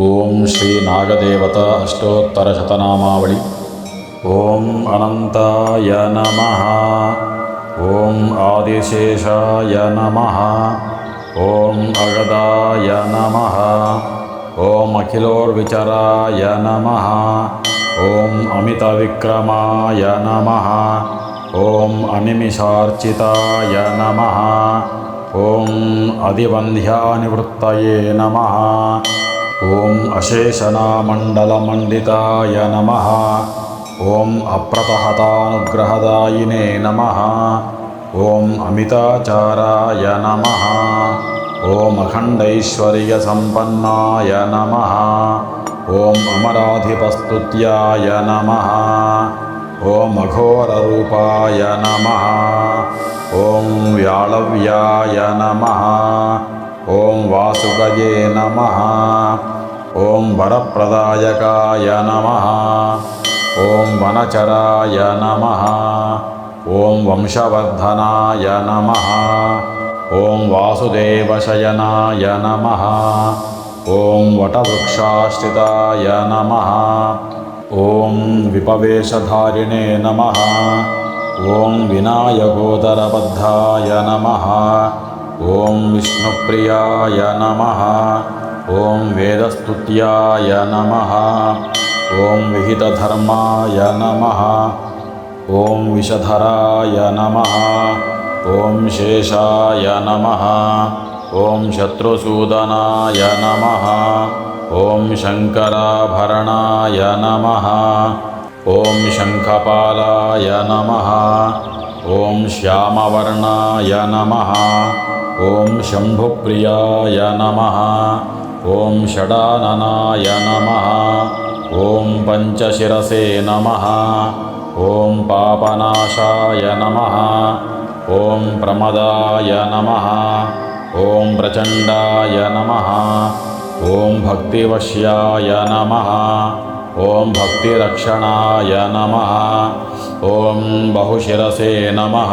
ಓಂ ಶ್ರೀ ನಾಗದೇವತಾ ಅಷ್ಟೋತ್ತರಶತನಾಮಾವಳಿ. ಓಂ ಅನಂತಾಯ ನಮಃ. ಓಂ ಆದಿಶೇಷಾಯ ನಮಃ. ಓಂ ಅಗದಾಯ ನಮಃ. ಓಂ ಅಖಿಲೋರ್ವಿಚರಾಯ ನಮಃ. ಓಂ ಅಮಿತವಿಕ್ರಮಾಯ ನಮಃ. ಓಂ ಅನಿಮಿಷಾರ್ಚಿತಾಯ ನಮಃ. ಓಂ ಅಧಿವಂದ್ಯಾನಿವೃತ್ತಯೇ ನಮಃ. ಓಂ ಅಶೇಷನಾಮಂಡಲಮಂಡಿತಾಯ ನಮಃ. ಓಂ ಅಪ್ರತಹತಾನುಗ್ರಹದಾಯಿನೇ ನಮಃ. ಓಂ ಅಮಿತಾಚಾರಾಯ ನಮಃ. ಓಂ ಅಖಂಡೈಶ್ವರ್ಯಸಂಪನ್ನಾಯ ನಮಃ. ಓಂ ಅಮರಾಧಿಪಸ್ತುತ್ಯಾಯ ನಮಃ. ಓಂ ಅಘೋರರೂಪಾಯ ನಮಃ. ಓಂ ವ್ಯಾಳವ್ಯಾಯ ನಮಃ. ಓಂ ವಾಸುಕಯೇ ನಮಃ. ಓಂ ವರಪ್ರದಾಯಕಾಯ ನಮಃ. ಓಂ ವನಚರಾಯ ನಮಃ. ಓಂ ವಂಶವರ್ಧನಾಯ ನಮಃ. ಓಂ ವಾಸುದೇವಶಯನಾಯ ನಮಃ. ಓಂ ವಟವೃಕ್ಷಾಶ್ರಿತಾಯ ನಮಃ. ಓಂ ವಿಪವೇಶಧಾರಿಣೇ ನಮಃ. ಓಂ ವಿನಾಯಕೋದರಬದ್ಧಾಯ ನಮಃ. ಓಂ ವಿಷ್ಣುಪ್ರಿಯಾಯ ನಮಃ. ಓಂ ವೇದಸ್ತುತ್ಯಾಯ ನಮಃ. ಓಂ ವಿಹಿತಧರ್ಮಾಯ ನಮಃ. ಓಂ ವಿಷಧರಾಯ ನಮಃ. ಓಂ ಶೇಷಾಯ ನಮಃ. ಓಂ ಶತ್ರುಸೂದನಾಯ ನಮಃ. ಓಂ ಶಂಕರಾಭರಣಾಯ ನಮಃ. ಓಂ ಶಂಖಪಾಲಾಯ ನಮಃ. ಓಂ ಶ್ಯಾಮವರ್ಣಾಯ ನಮಃ. ಓಂ ಶಂಭುಪ್ರಿಯಾಯ ನಮಃ. ಓಂ ಷಡಾನನಾಯ ನಮಃ. ಓಂ ಪಂಚಶಿರಸೇ ನಮಃ. ಓಂ ಪಾಪನಾಶಾಯ ನಮಃ. ಓಂ ಪ್ರಮದಾಯ ನಮಃ. ಓಂ ಪ್ರಚಂಡಾಯ ನಮಃ. ಓಂ ಭಕ್ತಿವಶ್ಯಾಯ ನಮಃ. ಓಂ ಭಕ್ತಿರಕ್ಷಣಾಯ ನಮಃ. ಓಂ ಬಹುಶಿರಸೇ ನಮಃ.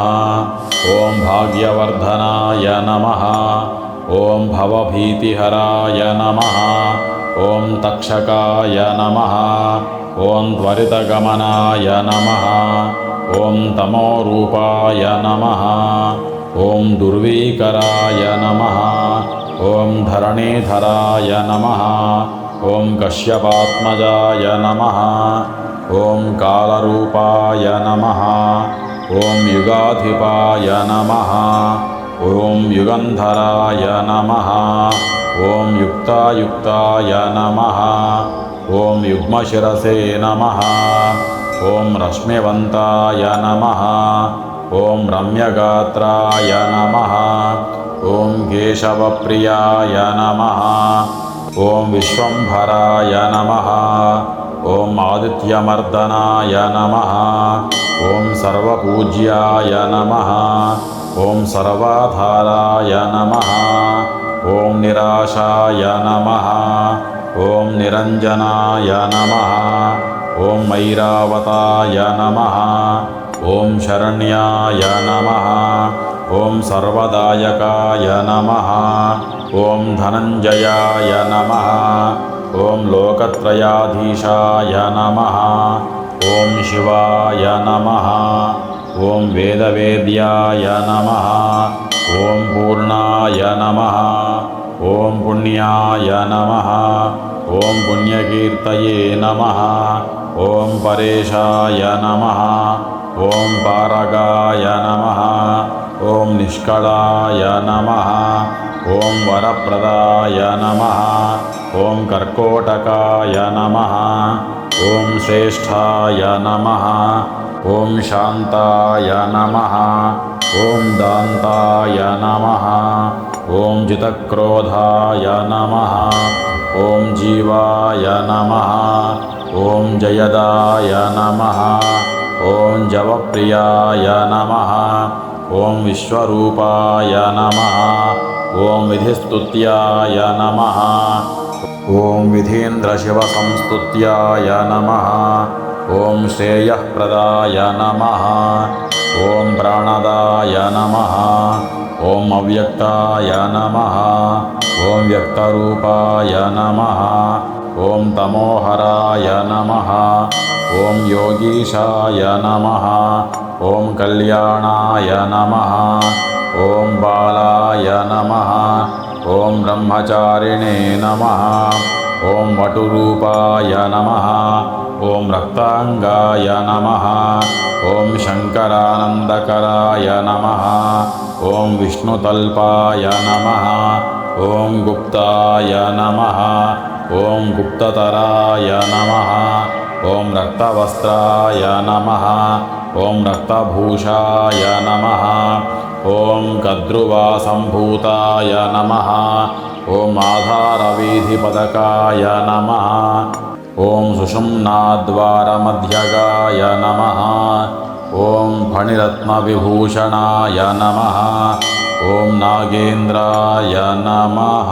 ಓಂ ಭಾಗ್ಯವರ್ಧನಾಯ ನಮಃ. ಓಂ ಭವಭೀತಿಹರಾಯ ನಮಃ. ಓಂ ತಕ್ಷಕಾಯ ನಮಃ. ಓಂ ತ್ವರಿತಗಮನಾಯ ನಮಃ. ಓಂ ತಮೋರೂಪಾಯ ನಮಃ. ಓಂ ದುರ್ವೀಕರಾಯ ನಮಃ. ಓಂ ಧರಣೀಧರಾಯ ನಮಃ. ಓಂ ಕಶ್ಯಪಾತ್ಮಜಾಯ ನಮಃ. ಓಂ ಕಾಲರೂಪಾಯ ನಮಃ. ಓಂ ಯುಗಾಧಿಪಾಯ ನಮಃ. ಓಂ ಯುಗಂಧರಾಯ ನಮಃ. ಓಂ ಯುಕ್ತಾಯುಕ್ತಾಯ ನಮಃ. ಓಂ ಯುಗ್ಮಶಿರಸೇ ನಮಃ. ಓಂ ರಶ್ಮಿವಂತಾಯ ನಮಃ. ಓಂ ರಮ್ಯಗಾತ್ರಾಯ ನಮಃ. ಓಂ ಕೇಶವಪ್ರಿಯಾಯ ನಮಃ. ಓಂ ವಿಶ್ವಂಭರಾಯ ನಮಃ. ಓಂ ಆದಿತ್ಯಮರ್ದನಾಯ ನಮಃ. ಓಂ ಸರ್ವಪೂಜ್ಯಾಯ ನಮಃ. ಓಂ ಸರ್ವಾಧಾರಾಯ ನಮಃ. ಓಂ ನಿರಾಶಾಯ ನಮಃ. ಓಂ ನಿರಂಜನಾಯ ನಮಃ. ಓಂ ಐರಾವತಾಯ ನಮಃ. ಓಂ ಶರಣ್ಯಾಯ ನಮಃ. ಓಂ ಸರ್ವದಾಯಕಾಯ ನಮಃ. ಓಂ ಧನಂಜಯಾಯ ನಮಃ. ಓಂ ಲೋಕತ್ರಯಾಧೀಶಾಯ ನಮಃ. ಓಂ ಶಿವಾಯ ನಮಃ. ಓಂ ವೇದವೇದ್ಯಾಯ ನಮಃ. ಓಂ ಪೂರ್ಣಾಯ ನಮಃ. ಓಂ ಪುಣ್ಯಾಯ ನಮಃ. ಓಂ ಪುಣ್ಯಕೀರ್ತಯೇ ನಮಃ. ಓಂ ಪರೇಶಾಯ ನಮಃ. ಓಂ ಪಾರಗಾಯ ನಮಃ. ಓಂ ನಿಷ್ಕಳಾಯ ನಮಃ. ಓಂ ವರಪ್ರದಾಯ ನಮಃ. ಓಂ ಕರ್ಕೋಟಕಾಯ ನಮಃ. ಓಂ ಶ್ರೇಷ್ಠಾಯ ನಮಃ. ಓಂ ಶಾಂತಾಯ ನಮಃ. ಓಂ ದಾಂತಾಯ ನಮಃ. ಓಂ ಜಿತಕ್ರೋಧಾಯ ನಮಃ. ಓಂ ಜೀವಾಯ ನಮಃ. ಓಂ ಜಯದಾಯ ನಮಃ. ಓಂ ಜವಪ್ರಿಯಾಯ ನಮಃ. ಓಂ ವಿಶ್ವರೂಪಾಯ ನಮಃ. ಓಂ ವಿಧಿಸ್ತುತ್ಯಾಯ ನಮಃ. ಓಂ ವಿಧೀಂದ್ರಶಿವಸಂಸ್ತುತ್ಯಾಯ ನಮಃ. ಓಂ ಶ್ರೇಯಃಪ್ರದಾಯ ನಮಃ. ಓಂ ಪ್ರಾಣದಾಯ ನಮಃ. ಓಂ ಅವ್ಯಕ್ತಾಯ ನಮಃ. ಓಂ ವ್ಯಕ್ತರೂಪಾಯ ನಮಃ. ॐ तमोहराय नमः ॐ योगीशाय नमः ॐ कल्याणाय नमः ॐ बालाय नमः ॐ ब्रह्मचारिणे नमः ॐ वटुरूपाय नमः ॐ रक्ताङ्गाय नमः ॐ शङ्करानन्दकराय नमः ॐ विष्णुतल्पाय नमः ॐ गुप्ताय नमः ॐ गुप्ततराय नमः ॐ रक्तवस्त्राय नमः ॐ रक्तभूषाय नमः ॐ कद्रुवासम्भूताय नमः ॐ आधारवीधिपदकाय नमः ॐ सुषुम्नाद्वारमध्यगाय नमः ॐ फणिरत्नविभूषणाय नमः ॐ नागेन्द्राय नमः।